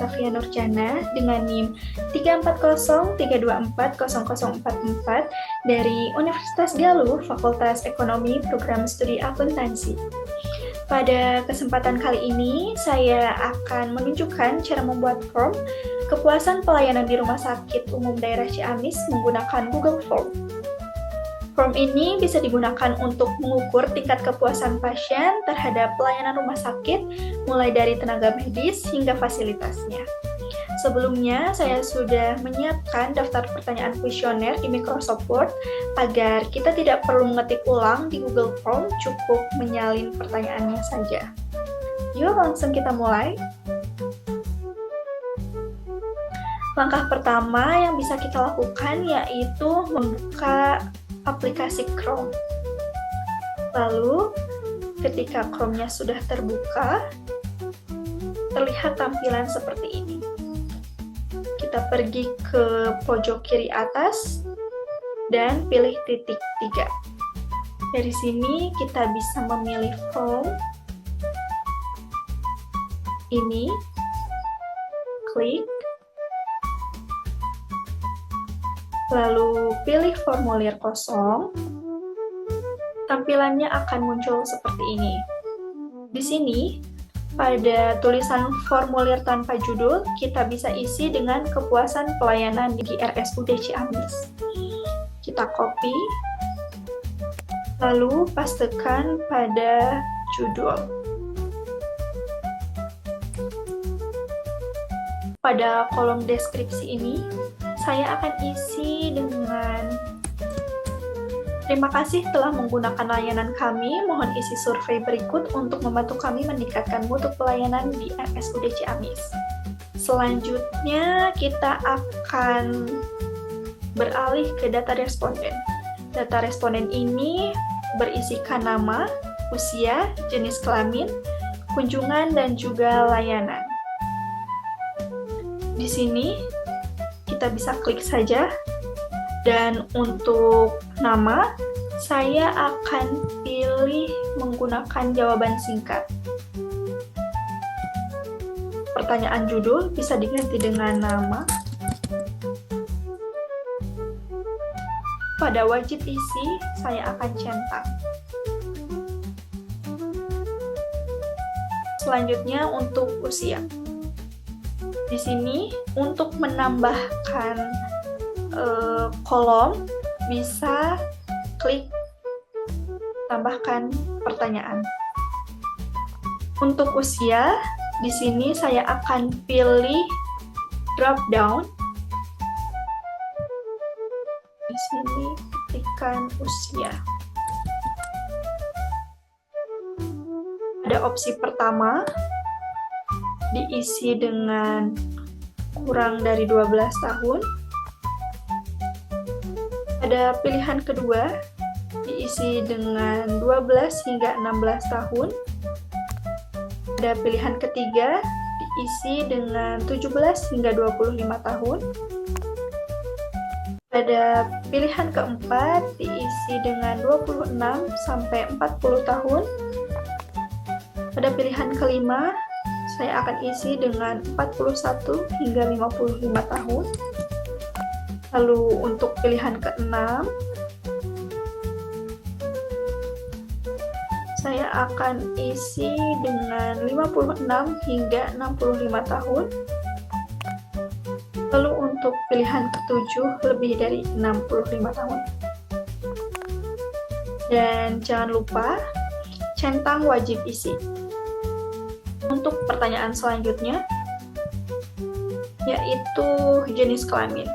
Batavia Nurjana dengan NIM 34032400044 dari Universitas Galuh, Fakultas Ekonomi Program Studi Akuntansi. Pada kesempatan kali ini, saya akan menunjukkan cara membuat form kepuasan pelayanan di Rumah Sakit Umum Daerah Ciamis menggunakan Google Form. Form ini bisa digunakan untuk mengukur tingkat kepuasan pasien terhadap pelayanan rumah sakit, mulai dari tenaga medis hingga fasilitasnya. Sebelumnya, saya sudah menyiapkan daftar pertanyaan kuesioner di Microsoft Word agar kita tidak perlu mengetik ulang di Google Form, cukup menyalin pertanyaannya saja. Yuk, langsung kita mulai. Langkah pertama yang bisa kita lakukan yaitu membuka aplikasi Chrome. Lalu, ketika Chrome-nya sudah terbuka, terlihat tampilan seperti ini. Kita pergi ke pojok kiri atas dan pilih titik 3. Dari sini kita bisa memilih form ini, klik, lalu pilih formulir kosong. Tampilannya akan muncul seperti ini. Di sini, pada tulisan formulir tanpa judul, kita bisa isi dengan kepuasan pelayanan di RSUD Ciamis. Kita copy, lalu pastekan pada judul. Pada kolom deskripsi ini, saya akan isi dengan terima kasih telah menggunakan layanan kami, mohon isi survei berikut untuk membantu kami meningkatkan mutu pelayanan di RSUD Ciamis. Selanjutnya, kita akan beralih ke data responden. Data responden ini berisikan nama, usia, jenis kelamin, kunjungan, dan juga layanan. Di sini, kita bisa klik saja, dan untuk nama, saya akan pilih menggunakan jawaban singkat. Pertanyaan judul bisa diganti dengan nama. Pada wajib isi, saya akan centang. Selanjutnya untuk usia. Di sini, untuk menambahkan kolom, bisa klik tambahkan pertanyaan. Untuk usia, di sini saya akan pilih drop down. Di sini ketikkan usia. Ada opsi pertama, diisi dengan kurang dari 12 tahun. Pada pilihan kedua, diisi dengan 12 hingga 16 tahun. Pada pilihan ketiga, diisi dengan 17 hingga 25 tahun. Pada pilihan keempat, diisi dengan 26 sampai 40 tahun. Pada pilihan kelima, saya akan isi dengan 41 hingga 55 tahun. Lalu untuk pilihan ke-6, saya akan isi dengan 56 hingga 65 tahun. Lalu untuk pilihan ke-7, lebih dari 65 tahun. Dan jangan lupa, centang wajib isi. Untuk pertanyaan selanjutnya, yaitu jenis kelamin.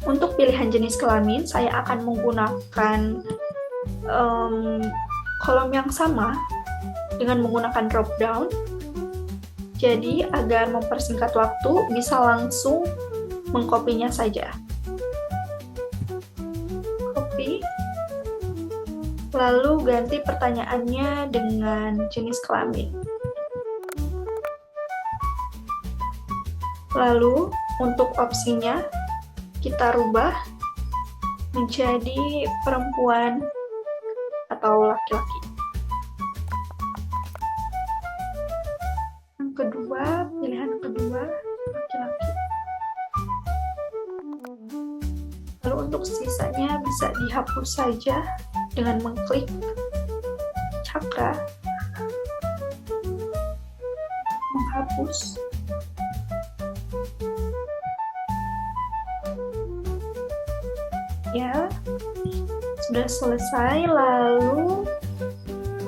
Untuk pilihan jenis kelamin, saya akan menggunakan kolom yang sama dengan menggunakan drop down. Jadi, agar mempersingkat waktu, bisa langsung mengkopinya saja. Copy. Lalu ganti pertanyaannya dengan jenis kelamin. Lalu, untuk opsinya, kita rubah menjadi perempuan atau laki-laki. Pilihan kedua, Lalu untuk sisanya bisa dihapus saja dengan mengklik cakra menghapus. Ya, sudah selesai. Lalu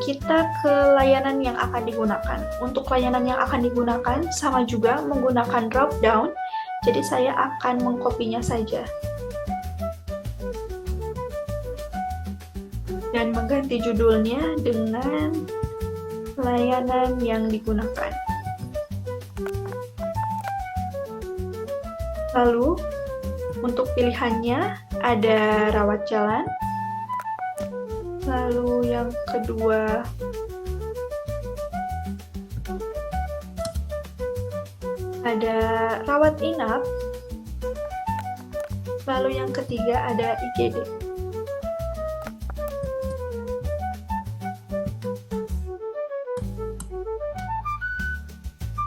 kita ke layanan yang akan digunakan. Untuk layanan yang akan digunakan sama juga menggunakan drop down. Jadi saya akan mengkopinya saja dan mengganti judulnya dengan layanan yang digunakan. Lalu untuk pilihannya ada rawat jalan. Lalu yang kedua ada rawat inap. Lalu yang ketiga ada IGD.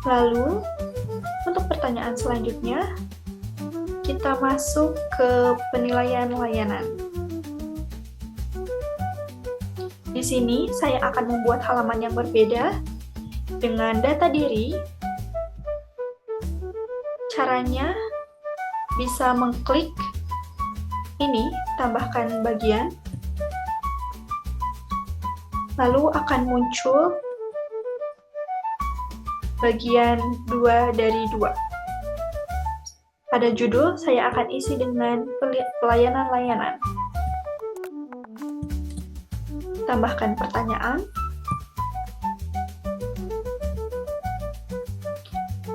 Lalu untuk pertanyaan selanjutnya kita masuk ke penilaian layanan. Di sini saya akan membuat halaman yang berbeda dengan data diri. Caranya bisa mengklik ini, tambahkan bagian. Lalu akan muncul bagian 2 dari 2. Pada judul, saya akan isi dengan pelayanan layanan. Tambahkan pertanyaan.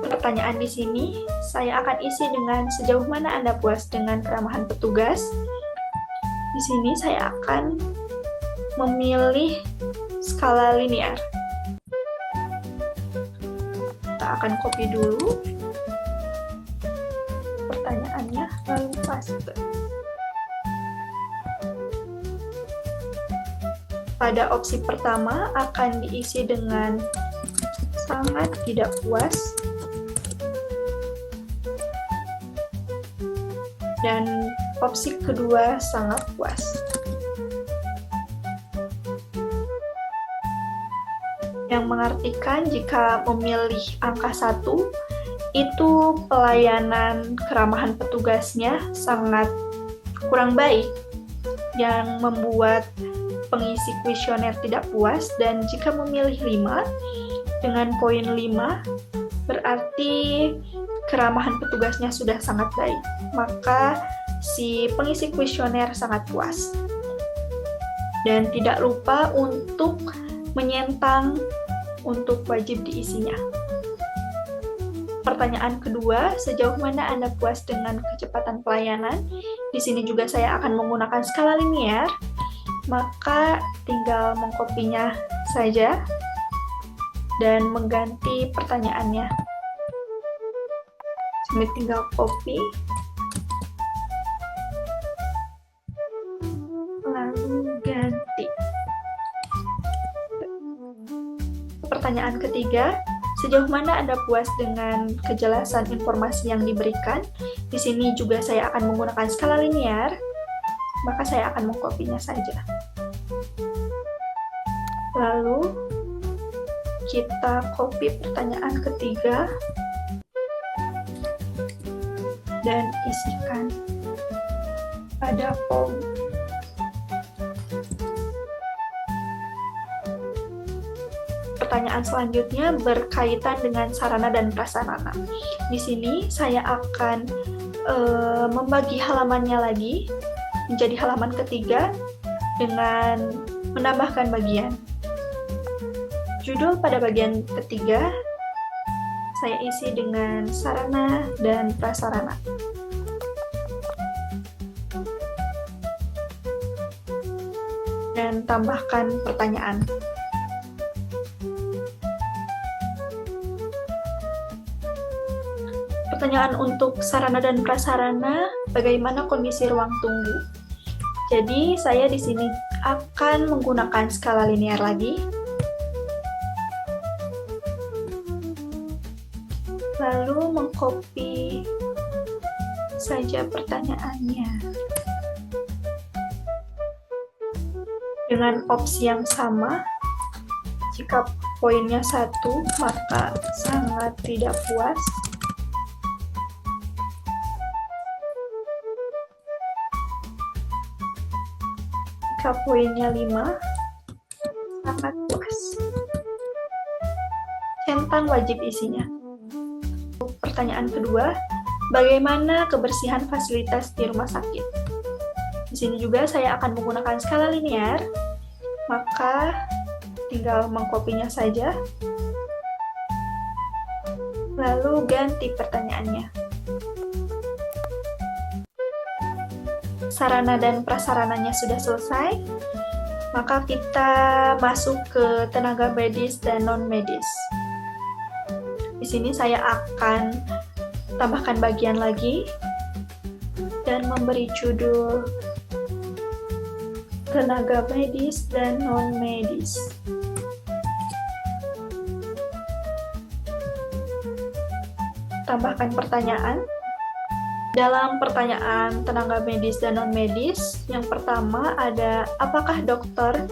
Pertanyaan di sini saya akan isi dengan sejauh mana Anda puas dengan keramahan petugas. Di sini saya akan memilih skala linear. Kita akan copy dulu pertanyaannya, lalu paste. Pada opsi pertama akan diisi dengan sangat tidak puas, dan opsi kedua sangat puas. Yang mengartikan jika memilih angka 1, itu pelayanan keramahan petugasnya sangat kurang baik, yang membuat pengisi kuesioner tidak puas. Dan jika memilih 5 dengan poin 5, berarti keramahan petugasnya sudah sangat baik, maka si pengisi kuesioner sangat puas. Dan tidak lupa untuk menyentang untuk wajib diisinya. Pertanyaan kedua, sejauh mana Anda puas dengan kecepatan pelayanan? Di sini juga saya akan menggunakan skala linear, maka tinggal mengkopinya saja dan mengganti pertanyaannya. Ini tinggal copy, lalu ganti. Pertanyaan ketiga, sejauh mana Anda puas dengan kejelasan informasi yang diberikan? Di sini juga saya akan menggunakan skala linear, maka saya akan mengkopinya saja. Lalu kita copy pertanyaan ketiga dan isikan pada form. Pertanyaan selanjutnya berkaitan dengan sarana dan prasarana. Di sini saya akan membagi halamannya lagi menjadi halaman ketiga dengan menambahkan bagian. Judul pada bagian ketiga saya isi dengan sarana dan prasarana. Dan tambahkan pertanyaan. Pertanyaan untuk sarana dan prasarana, bagaimana kondisi ruang tunggu? Jadi saya di sini akan menggunakan skala linear lagi. Lalu mengcopy saja pertanyaannya. Dengan opsi yang sama, jika poinnya 1, maka sangat tidak puas. Jika poinnya 5, sangat puas. Centang wajib isinya. Pertanyaan kedua, bagaimana kebersihan fasilitas di rumah sakit? Di sini juga saya akan menggunakan skala linear, maka tinggal mengkopinya saja, lalu ganti pertanyaannya. Sarana dan prasarananya sudah selesai, maka kita masuk ke tenaga medis dan non-medis. Di sini saya akan tambahkan bagian lagi dan memberi judul tenaga medis dan non-medis. Tambahkan pertanyaan. Dalam pertanyaan tenaga medis dan non-medis, yang pertama ada, apakah dokter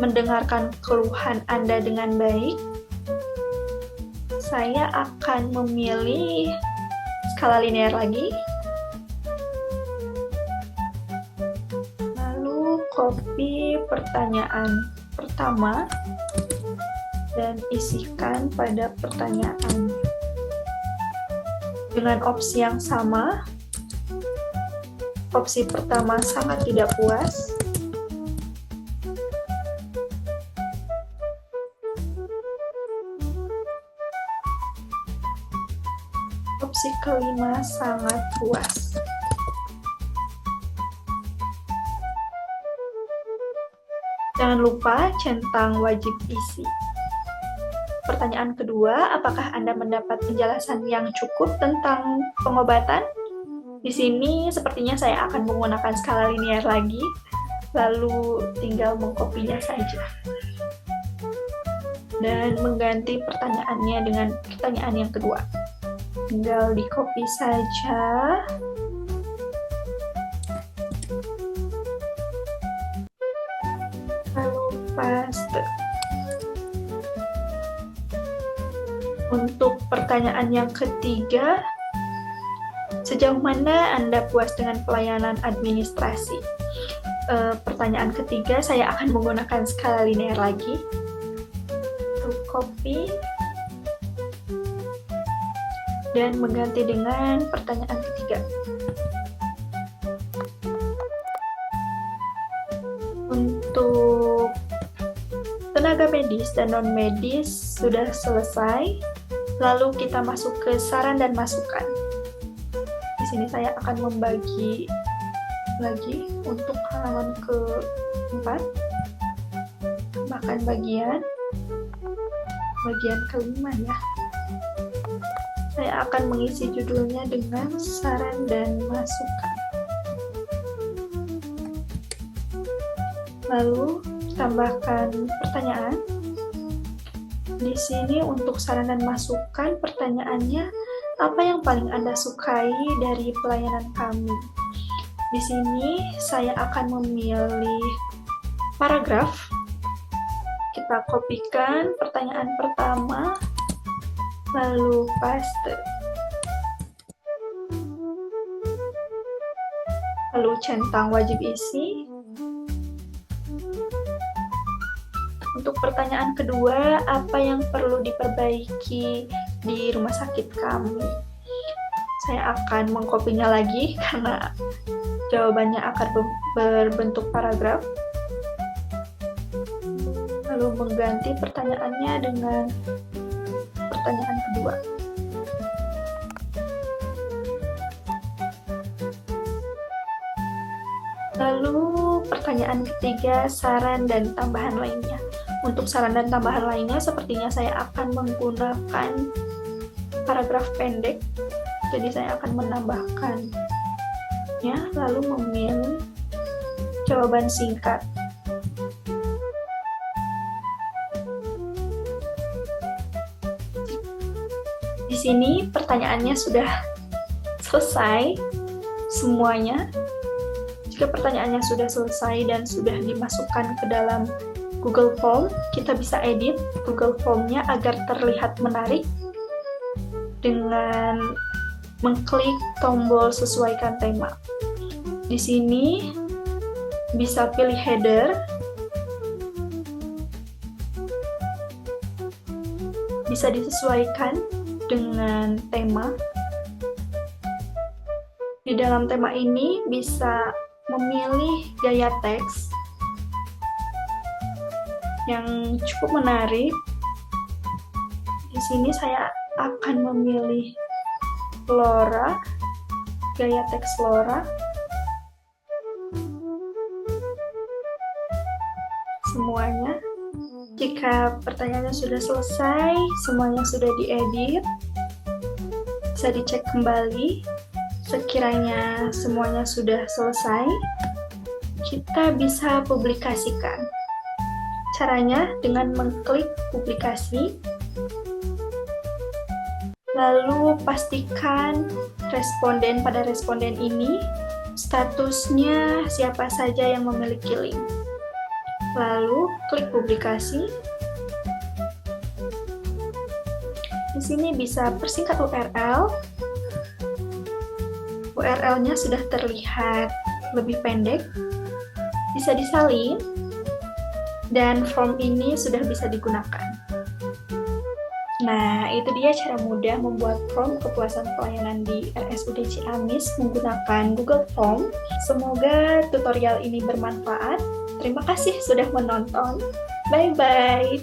mendengarkan keluhan Anda dengan baik? Saya akan memilih skala linear lagi. Lalu copy pertanyaan pertama dan isikan pada pertanyaan. Dengan opsi yang sama, opsi pertama sangat tidak puas. Opsi kelima sangat puas. Jangan lupa centang wajib isi. Pertanyaan kedua, apakah Anda mendapat penjelasan yang cukup tentang pengobatan? Di sini sepertinya saya akan menggunakan skala linear lagi, lalu tinggal mengkopinya saja. Dan mengganti pertanyaannya dengan pertanyaan yang kedua. Tinggal di-copy saja. Lalu paste. Untuk pertanyaan yang ketiga, sejauh mana Anda puas dengan pelayanan administrasi? Pertanyaan ketiga, saya akan menggunakan skala linear lagi. Untuk copy dan mengganti dengan pertanyaan ketiga. Untuk tenaga medis dan non-medis sudah selesai. Lalu kita masuk ke saran dan masukan. Di sini saya akan membagi lagi untuk halaman ke-4. Bahkan bagian kelima ya. Saya akan mengisi judulnya dengan saran dan masukan. Lalu tambahkan pertanyaan. Di sini untuk saran dan masukan, pertanyaannya, apa yang paling Anda sukai dari pelayanan kami? Di sini saya akan memilih paragraf. Kita kopikan pertanyaan pertama, lalu paste. Lalu centang wajib isi. Untuk pertanyaan kedua, apa yang perlu diperbaiki di rumah sakit kami? Saya akan mengkopinya lagi karena jawabannya akan berbentuk paragraf. Lalu mengganti pertanyaannya dengan pertanyaan kedua. Lalu pertanyaan ketiga, saran dan tambahan lainnya. Untuk saran dan tambahan lainnya, sepertinya saya akan menggunakan paragraf pendek. Jadi saya akan menambahkannya, lalu memilih jawaban singkat. Di sini pertanyaannya sudah selesai. semuanya. Jika pertanyaannya sudah selesai dan sudah dimasukkan ke dalam Google Form, kita bisa edit Google Form-nya agar terlihat menarik dengan mengklik tombol sesuaikan tema. Di sini bisa pilih header, bisa disesuaikan dengan tema. Di dalam tema ini bisa memilih gaya teks yang cukup menarik. Di sini saya akan memilih Flora, gaya teks Flora. Semuanya. Jika pertanyaannya sudah selesai, semuanya sudah diedit, bisa dicek kembali. Sekiranya semuanya sudah selesai, kita bisa publikasikan. Caranya dengan mengklik publikasi, lalu pastikan responden pada responden ini statusnya siapa saja yang memiliki link. Lalu klik publikasi. Di sini bisa persingkat URL. URL-nya sudah terlihat lebih pendek, bisa disalin, dan form ini sudah bisa digunakan. Nah, itu dia cara mudah membuat form kepuasan pelayanan di RSUD Ciamis menggunakan Google Form. Semoga tutorial ini bermanfaat. Terima kasih sudah menonton. Bye-bye.